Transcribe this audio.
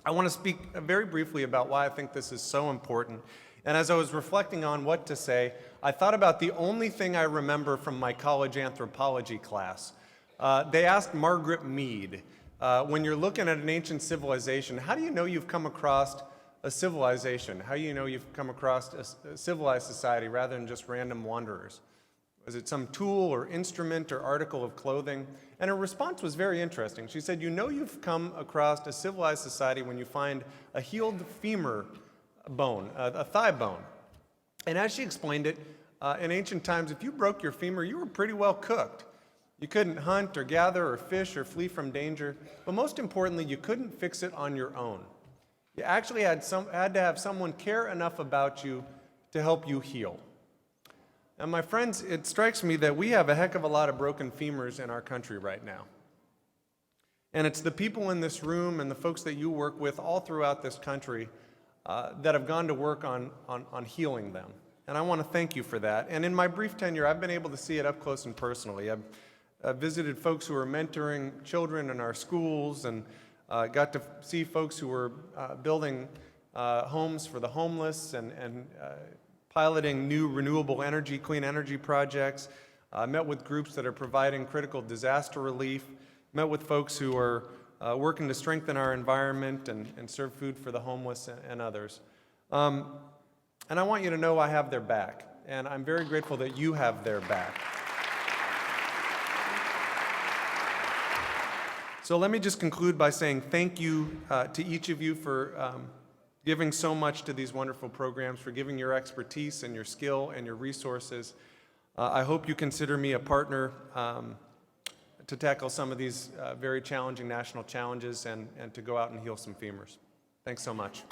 I want to speak very briefly about why I think this is so important. And as I was reflecting on what to say, I thought about the only thing I remember from my college anthropology class. They asked Margaret Mead, when you're looking at an ancient civilization, how do you know you've come across a civilization? How do you know you've come across a civilized society rather than just random wanderers? Was it some tool or instrument or article of clothing? And her response was very interesting. She said, you know you've come across a civilized society when you find a healed femur bone, a thigh bone. And as she explained it, in ancient times, if you broke your femur, you were pretty well cooked. You couldn't hunt or gather or fish or flee from danger, but most importantly, you couldn't fix it on your own. You actually had to have someone care enough about you to help you heal. And my friends, it strikes me that we have a heck of a lot of broken femurs in our country right now. And it's the people in this room and the folks that you work with all throughout this country that have gone to work on healing them. And I want to thank you for that. And in my brief tenure, I've been able to see it up close and personally. I've visited folks who are mentoring children in our schools and got to see folks who were building homes for the homeless and piloting new renewable energy, clean energy projects, met with groups that are providing critical disaster relief, met with folks who are working to strengthen our environment and serve food for the homeless and others. And I want you to know I have their back, and I'm very grateful that you have their back. So let me just conclude by saying thank you to each of you for giving so much to these wonderful programs, for giving your expertise and your skill and your resources. I hope you consider me a partner to tackle some of these very challenging national challenges and to go out and heal some femurs. Thanks so much.